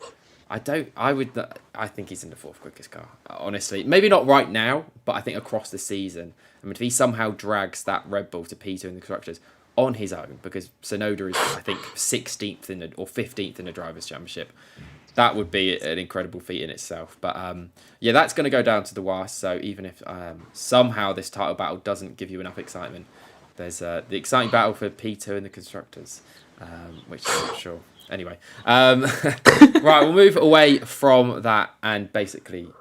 I think he's in the fourth quickest car, honestly. Maybe not right now, but I think across the season. I mean, if he somehow drags that Red Bull to P2 in the constructors on his own, because Sonoda is, I think, 16th or 15th in the Drivers' Championship, that would be an incredible feat in itself. But yeah, that's going to go down to the wire. So even if somehow this title battle doesn't give you enough excitement, there's the exciting battle for P2 in the constructors, which I'm not sure. Anyway, right, we'll move away from that and basically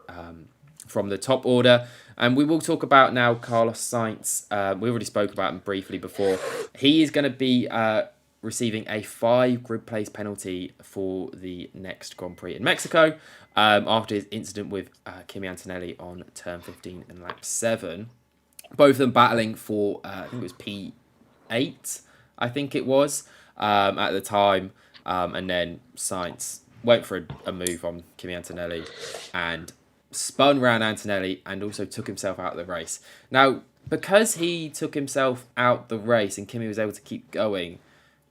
from the top order. And we will talk about now Carlos Sainz. We already spoke about him briefly before. He is going to be receiving a 5 grid place penalty for the next Grand Prix in Mexico after his incident with Kimi Antonelli on turn 15 and lap 7. Both of them battling for, I think it was P8, I think it was, at the time. And then Sainz went for a move on Kimi Antonelli and spun round Antonelli and also took himself out of the race. Now, because he took himself out the race and Kimi was able to keep going,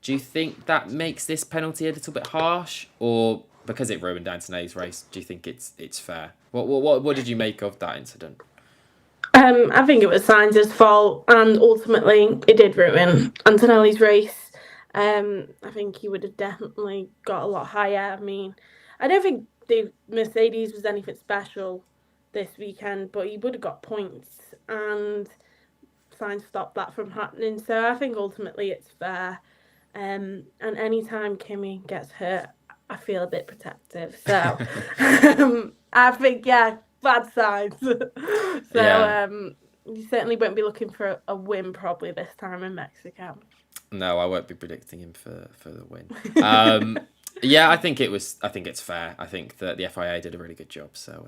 do you think that makes this penalty a little bit harsh? Or because it ruined Antonelli's race, do you think it's fair? What did you make of that incident? I think it was Sainz's fault, and ultimately it did ruin Antonelli's race. I think he would have definitely got a lot higher. I mean, I don't think the Mercedes was anything special this weekend, but he would have got points, and Sainz stopped that from happening. So I think ultimately it's fair. And anytime Kimi gets hurt, I feel a bit protective. So I think, yeah, bad signs. You certainly won't be looking for a win probably this time in Mexico. No, I won't be predicting him for the win. Yeah, I think it's fair. I think that the FIA did a really good job. So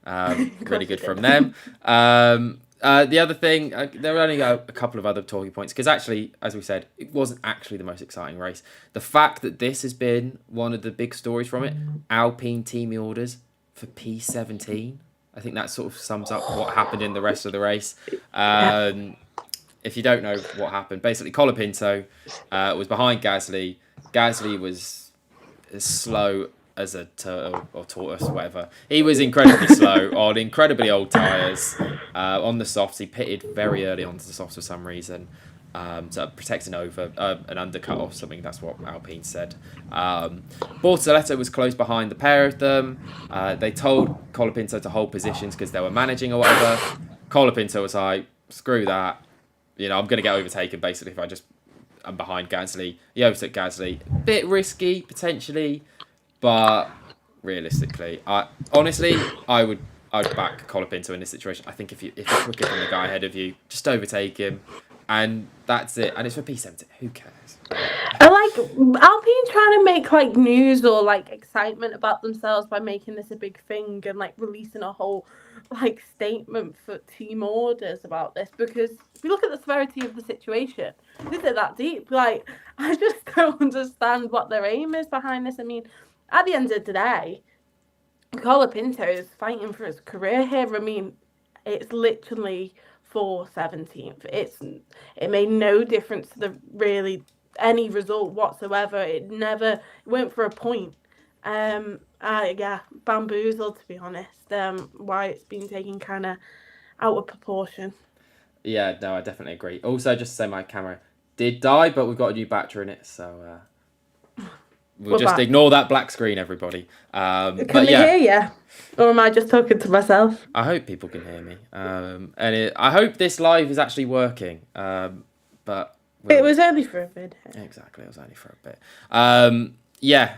really good from them. The other thing, there were only a couple of other talking points because actually, as we said, it wasn't actually the most exciting race. The fact that this has been one of the big stories from it, Alpine team orders for P17. I think that sort of sums up what happened in the rest of the race. If you don't know what happened, basically Colapinto was behind Gasly. Gasly was as slow as a turtle or tortoise, whatever. He was incredibly slow on incredibly old tyres. On the softs, he pitted very early onto the softs for some reason. To protect an undercut or something. That's what Alpine said. Bortoleto was close behind the pair of them. They told Colapinto to hold positions because they were managing or whatever. Colapinto was like, screw that. I'm going to get overtaken basically if I'm behind Gasly. He overtook Gasly. Bit risky, potentially, but realistically, I'd back Colapinto in this situation. I think if you're quicker than the guy ahead of you, just overtake him, and that's it. And it's for P17. Who cares? I like Alpine trying to make news or excitement about themselves by making this a big thing and releasing a whole statement for team orders about this, because if you look at the severity of the situation, this is that deep. I just don't understand what their aim is behind this. I mean, at the end of the day, Colapinto is fighting for his career here. I mean, it's literally for 17th. It made no difference to the any result whatsoever. It went for a point. Bamboozled, to be honest. Why it's been taken kind of out of proportion. Yeah, no, I definitely agree. Also, just to say my camera did die, but we've got a new battery in it, so we'll just ignore that black screen, everybody. Can they hear you? Or am I just talking to myself? I hope people can hear me. I hope this live is actually working. But it was only for a bit. Exactly, it was only for a bit.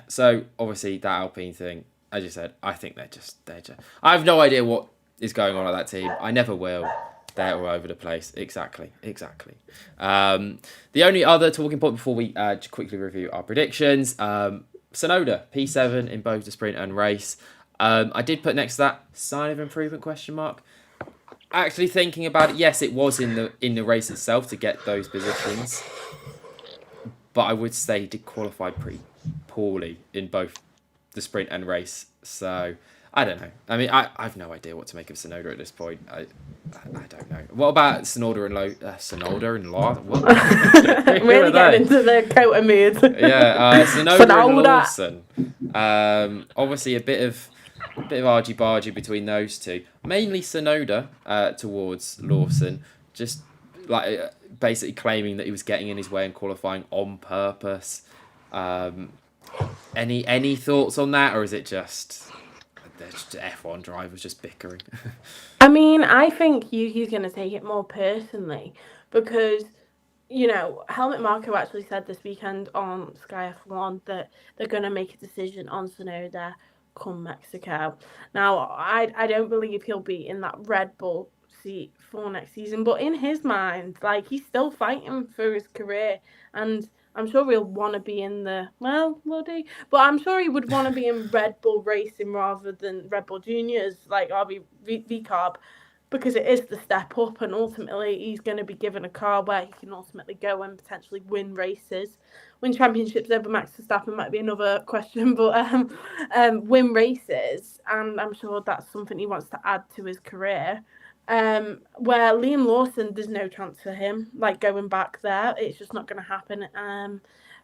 So obviously that Alpine thing, as you said, I think they're just. I have no idea what is going on at that team. I never will. They're all over the place. Exactly. The only other talking point before we quickly review our predictions, Tsunoda, P7 in both the sprint and race. I did put next to that sign of improvement question mark. Actually thinking about it, yes, it was in the race itself to get those positions, but I would say he did qualify pretty poorly in both the sprint and race. So I don't know. I mean, I've no idea what to make of Sonoda at this point. I don't know. What about Sonoda and Sonoda and Law? What? Who are Really getting they? into the Kota mood. Yeah, Sonoda and Sonoda. Lawson. Obviously, a bit of argy bargy between those two. Mainly Sonoda towards Lawson, just like basically claiming that he was getting in his way and qualifying on purpose. Um, any thoughts on that, or is it just F1 drivers just bickering? I mean, I think Yuki's going to take it more personally because, Helmut Marko actually said this weekend on Sky F1 that they're going to make a decision on Sonoda come Mexico. Now, I don't believe he'll be in that Red Bull seat for next season, but in his mind, like, he's still fighting for his career, and I'm sure he'll want to be in would he? But I'm sure he would want to be in Red Bull racing rather than Red Bull Juniors, like RB VCarb, because it is the step up, and ultimately he's going to be given a car where he can ultimately go and potentially win races. Win championships over Max Verstappen might be another question, but win races, and I'm sure that's something he wants to add to his career. Where Liam Lawson, there's no chance for him, like going back there, it's just not going to happen.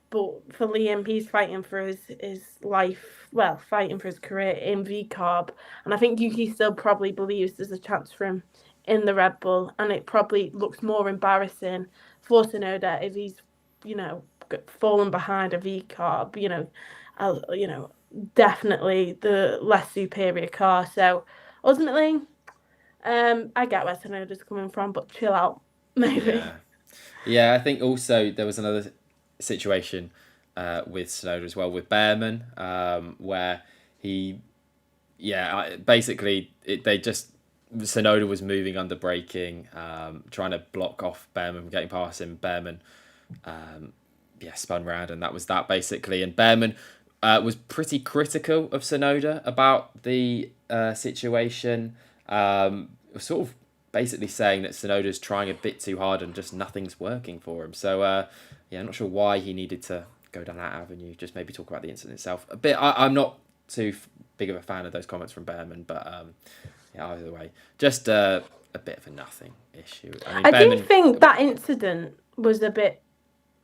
But for Liam, he's fighting for his life, fighting for his career in VCarb. And I think Yuki still probably believes there's a chance for him in the Red Bull. And it probably looks more embarrassing for Tsunoda if he's, fallen behind a VCarb, definitely the less superior car. So ultimately, I get where Tsunoda's coming from, but chill out, maybe. Yeah. I think also there was another situation with Sonoda as well with Behrman, where he, basically Sonoda was moving under braking, trying to block off Behrman from getting past him. Behrman, spun round, and that was that basically. And Behrman was pretty critical of Sonoda about the situation. Sort of basically saying that Sonoda's trying a bit too hard and just nothing's working for him. So I'm not sure why he needed to go down that avenue. Just maybe talk about the incident itself a bit. I'm not too big of a fan of those comments from Behrman, but either way, just a bit of a nothing issue. I mean, I do think that incident was a bit.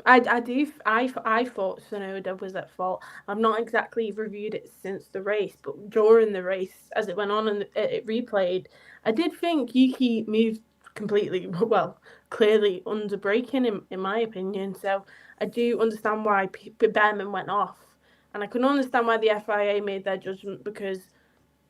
I thought Tsunoda was at fault. I've not exactly reviewed it since the race, but during the race, as it went on and it replayed, I did think Yuki moved completely, clearly under braking in my opinion. So I do understand why Behrman went off, and I can understand why the FIA made their judgment because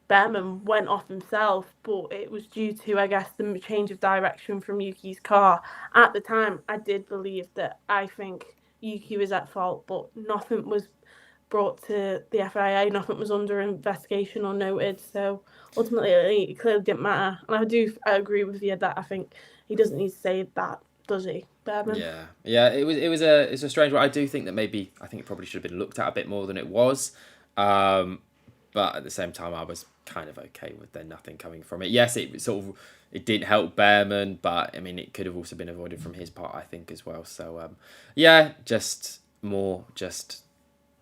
Behrman went off himself, but it was due to, I guess, the change of direction from Yuki's car. At the time, I did believe that I think Yuki was at fault, but nothing was brought to the FIA, nothing was under investigation or noted, so ultimately it clearly didn't matter. And I agree with you that I think he doesn't need to say that, does he, Behrman? Yeah, it's a strange one. I do think that maybe, I think it probably should have been looked at a bit more than it was. But at the same time, I was kind of okay with there nothing coming from it. Yes, it didn't help Behrman, but I mean, it could have also been avoided from his part, I think, as well. So just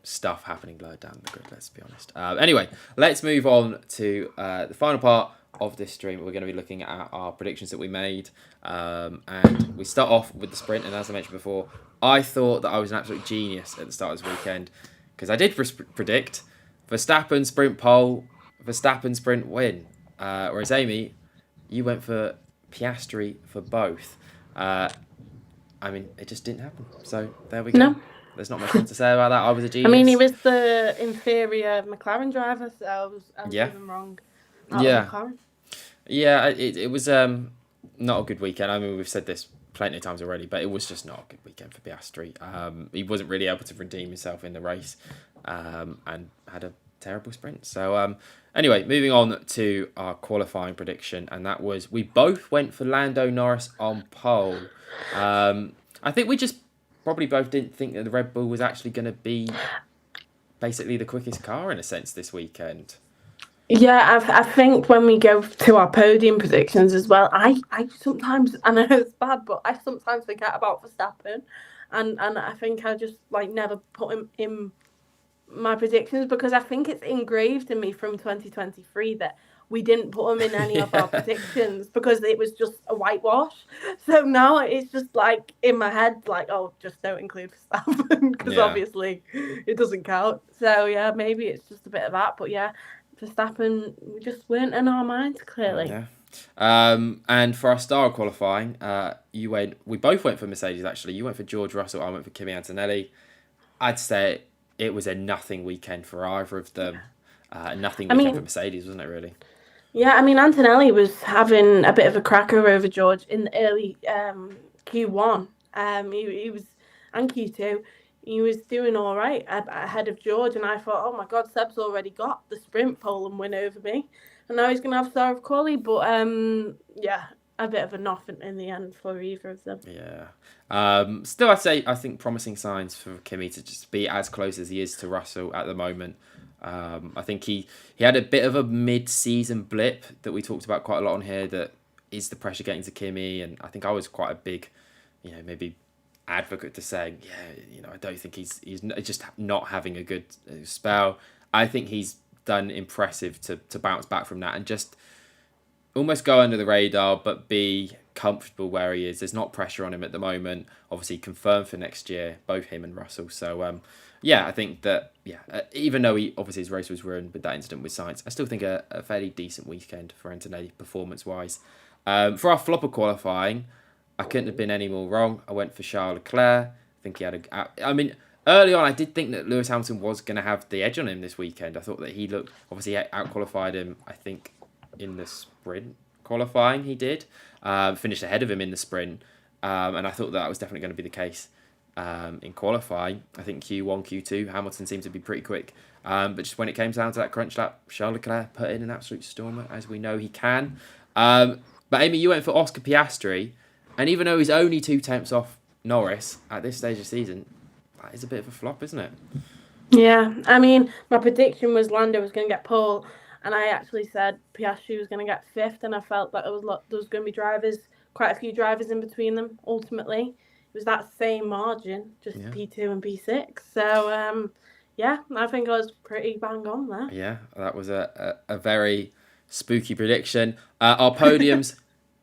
stuff happening lower down the grid. Let's be honest. Anyway, let's move on to the final part of this stream. We're going to be looking at our predictions that we made, and we start off with the sprint. And as I mentioned before, I thought that I was an absolute genius at the start of this weekend because I did predict Verstappen sprint pole, Verstappen sprint win. Whereas Amy, you went for Piastri for both. I mean, it just didn't happen. So there we go. No. There's not much more to say about that. I was a genius. I mean, he was the inferior McLaren driver, so I was even wrong. McLaren. Yeah, it was not a good weekend. I mean, we've said this plenty of times already, but it was just not a good weekend for Piastri. He wasn't really able to redeem himself in the race, and had a terrible sprint. So anyway, moving on to our qualifying prediction, and that was we both went for Lando Norris on pole. I think we just probably both didn't think that the Red Bull was actually going to be basically the quickest car in a sense this weekend. Yeah, I think when we go to our podium predictions as well, I sometimes, I know it's bad, but I sometimes forget about Verstappen, and I think I just never put him in my predictions because I think it's engraved in me from 2023 that we didn't put him in any of our Yeah. predictions because it was just a whitewash. So now it's just like in my head, like, oh, just don't include Verstappen because Yeah. obviously it doesn't count. So yeah, maybe it's just a bit of that. But yeah, Verstappen, we just weren't in our minds clearly. Yeah. And for our star qualifying, we both went for Mercedes actually. You went for George Russell, I went for Kimi Antonelli. I'd say it was a nothing weekend for either of them. Nothing I weekend for mean, Mercedes, wasn't it really? yeah, I mean Antonelli was having a bit of a cracker over George in the early Q1. He was and Q2. He was doing all right ahead of George, and I thought, oh my God, Seb's already got the sprint pole and win over me, and now he's gonna have Star of Quali. But yeah, a bit of a nothing in the end for either of them. Yeah. Still, I think promising signs for Kimi to just be as close as he is to Russell at the moment. I think he had a bit of a mid-season blip that we talked about quite a lot on here. That is the pressure getting to Kimi, and I think I was quite a big, maybe advocate to saying, yeah, I don't think he's just not having a good spell. I think he's done impressive to bounce back from that and just almost go under the radar, but be comfortable where he is. There's not pressure on him at the moment. Obviously, confirmed for next year, both him and Russell. So, I think that, even though his race was ruined with that incident with Sainz, I still think a fairly decent weekend for Antonelli performance wise. For our flopper qualifying, I couldn't have been any more wrong. I went for Charles Leclerc. I think he had I mean, early on, I did think that Lewis Hamilton was going to have the edge on him this weekend. I thought that he looked, obviously, out qualified him, I think, in the sprint qualifying he did. Finished ahead of him in the sprint. And I thought that was definitely going to be the case in qualifying. I think Q1, Q2, Hamilton seemed to be pretty quick. But just when it came down to that crunch lap, Charles Leclerc put in an absolute stormer, as we know he can. But Amy, you went for Oscar Piastri. And even though he's only 2 tenths off Norris at this stage of the season, that is a bit of a flop, isn't it? Yeah, I mean, my prediction was Lando was going to get pole, and I actually said Piastri was going to get fifth, and I felt that there was going to be quite a few drivers in between them. Ultimately, it was that same margin, just Yeah. P2 and P6. So, yeah, I think I was pretty bang on there. Yeah, that was a very spooky prediction. Our podiums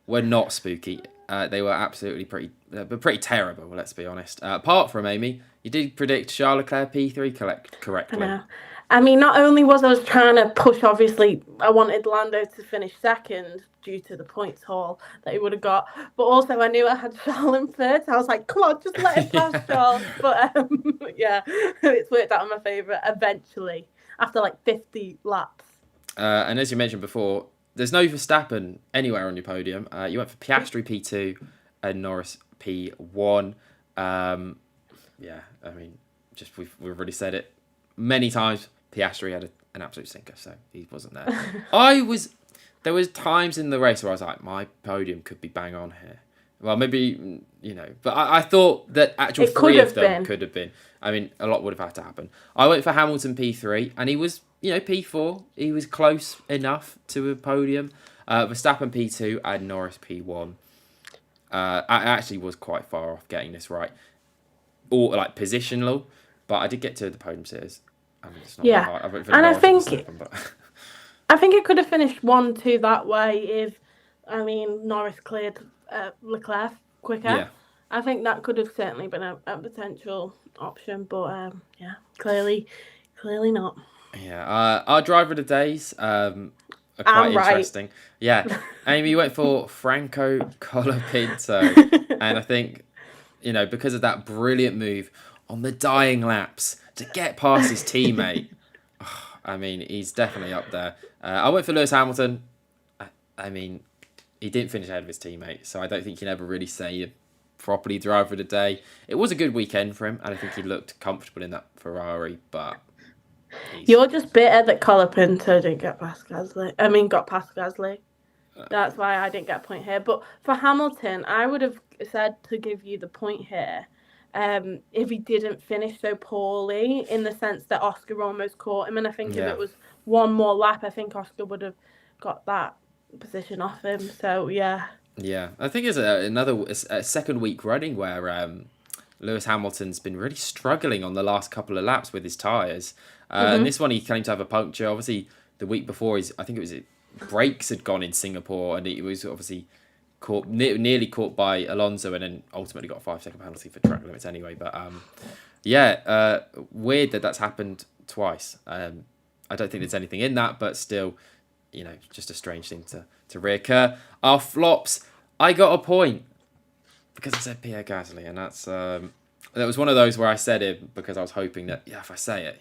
were not spooky. They were absolutely pretty terrible. Let's be honest. Apart from Amy, you did predict Charles Leclerc P3 I correctly. know. I mean, not only was I was trying to push, obviously, I wanted Lando to finish second due to the points haul that he would have got, but also I knew I had Charles in third. So I was like, come on, just let him pass Charles. But yeah, it's worked out in my favour eventually after like 50 laps. And as you mentioned before, there's no Verstappen anywhere on your podium. You went for Piastri P2 and Norris P1. I mean, just we've already said it many times. Piastri had an absolute stinker, so he wasn't there. There was times in the race where I was like, my podium could be bang on here. Well, maybe, but I thought that actual three of them could have been. I mean, a lot would have had to happen. I went for Hamilton P3, and he was, P4. He was close enough to a podium. Verstappen P2 and Norris P1. I actually was quite far off getting this right, or like positional, but I did get to the podium sitters. I mean, it's not that hard. I went for and Norris and Verstappen, but I think it could have finished 1-2 that way if, I mean, Norris cleared Leclerc quicker. Yeah. I think that could have certainly been a potential option, but yeah, clearly not. Yeah, our driver of the days are quite interesting. Right. Yeah, Amy, you went for Franco Colapinto, and I think, because of that brilliant move on the dying laps to get past his teammate. I mean, he's definitely up there. I went for Lewis Hamilton. I mean, he didn't finish ahead of his teammate, so I don't think you can ever really say you're properly driver of the day. It was a good weekend for him, and I think he looked comfortable in that Ferrari, but you're just bitter that Colapinto didn't get past Gasly. I mean, got past Gasly. That's why I didn't get a point here. But for Hamilton, I would have said to give you the point here if he didn't finish so poorly, in the sense that Oscar almost caught him. And I think if it was one more lap, I think Oscar would have got that position off him. So, yeah. Yeah, I think it's a second week running where Lewis Hamilton's been really struggling on the last couple of laps with his tyres. And Mm-hmm. this one he claimed to have a puncture. Obviously, the week before, I think it was brakes had gone in Singapore, and he was obviously nearly caught by Alonso, and then ultimately got a 5-second penalty for track limits anyway. But weird that that's happened twice. I don't think there's anything in that, but still, just a strange thing to reoccur. Our flops, I got a point because I said Pierre Gasly, and that was one of those where I said it because I was hoping that if I say it,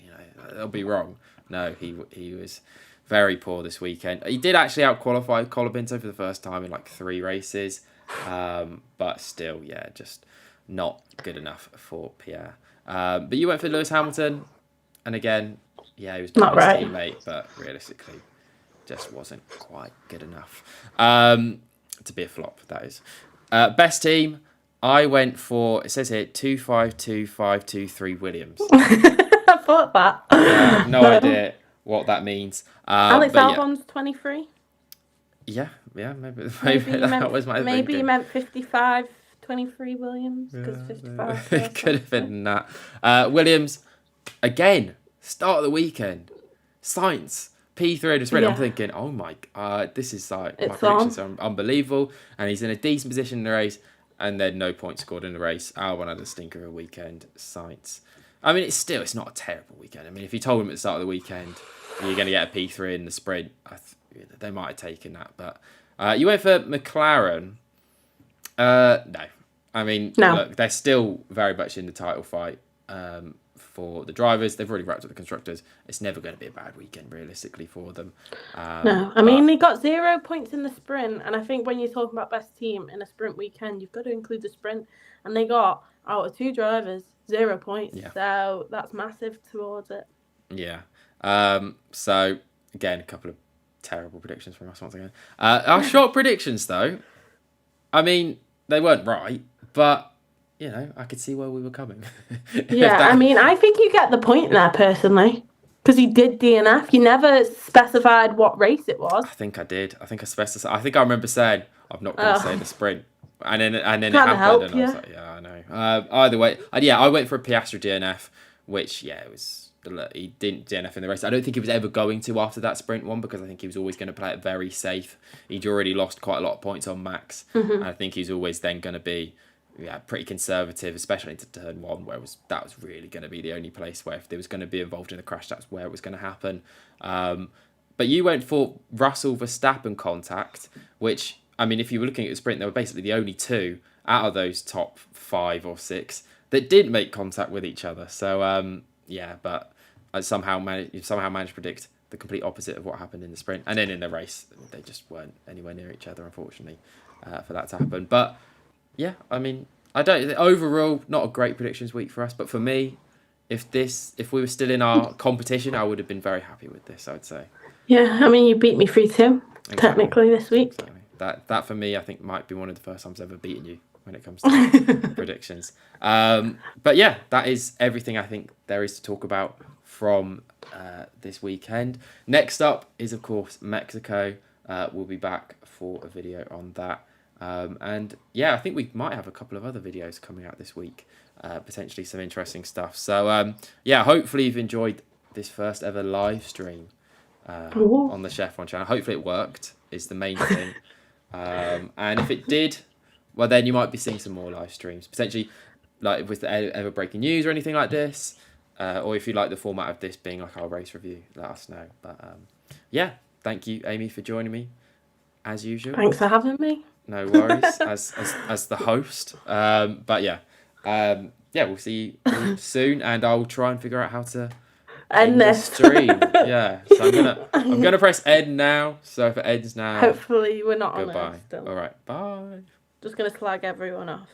it'll be wrong. No, he was very poor this weekend. He did actually out-qualify Colapinto for the first time in like 3 races, but still, just not good enough for Pierre. But you went for Lewis Hamilton, and again, he was Not his right. teammate, but realistically, just wasn't quite good enough to be a flop. That is best team. I went for, it says here 252-523 Williams. I thought that. I have no idea what that means. Alex but Albon's 23. Yeah, maybe that was my maybe you meant 55, 23 Williams because 55. It could have been that. Williams, again, start of the weekend. Sainz, P3 in the sprint. I'm thinking, oh my, this is like, my predictions are unbelievable. And he's in a decent position in the race, and then no points scored in the race. Albon had a stinker of a weekend. Sainz. I mean, it's not a terrible weekend. I mean, if you told him at the start of the weekend you're going to get a P3 in the sprint, they might have taken that. But you went for McLaren. No. I mean, look, they're still very much in the title fight for the drivers. They've already wrapped up the constructors. It's never going to be a bad weekend, realistically, for them. No, I mean, they got 0 points in the sprint. And I think when you're talking about best team in a sprint weekend, you've got to include the sprint. And they got, out of 2 drivers, 0 points. Yeah. So that's massive towards it. Yeah. So, again, a couple of terrible predictions from us once again. Our short predictions, though, I mean, they weren't right, but, I could see where we were coming. I mean, I think you get the point there, personally, because you did DNF. You never specified what race it was. I think I did. I think I specified. I think I remember saying, I'm not going to say the sprint. And then it happened, and I was like, I know. Either way, I went for a Piastri DNF, which, he didn't DNF in the race. I don't think he was ever going to after that sprint one, because I think he was always going to play it very safe. He'd already lost quite a lot of points on Max. Mm-hmm. And I think he's always then going to be pretty conservative, especially into turn 1, where that was really going to be the only place where if there was going to be involved in a crash, that's where it was going to happen. But you went for Russell Verstappen contact, which, I mean, if you were looking at the sprint, there were basically the only 2 out of those top 5 or 6 that did make contact with each other. So, but I somehow managed to predict the complete opposite of what happened in the sprint. And then in the race, they just weren't anywhere near each other, unfortunately, for that to happen. But, I mean, overall, not a great predictions week for us. But for me, if we were still in our competition, I would have been very happy with this, I'd say. Yeah, I mean, you beat me 3-2, technically, this week. Exactly. That for me, I think might be one of the first times I've ever beaten you when it comes to predictions. But that is everything I think there is to talk about from this weekend. Next up is, of course, Mexico. We'll be back for a video on that. And I think we might have a couple of other videos coming out this week, potentially some interesting stuff. So hopefully you've enjoyed this first ever live stream on the ShefF1 channel. Hopefully it worked, is the main thing. And if it did, well, then you might be seeing some more live streams, potentially like with ever breaking news or anything like this, or if you like the format of this being like our race review, let us know. But thank you, Amy, for joining me as usual. Thanks for having me. No worries, as the host. But we'll see you soon, and I'll try and figure out how to end the stream. So I'm gonna press end now. So if it ends now, hopefully we're not goodbye. on it still. All right, bye. Just gonna slag everyone off.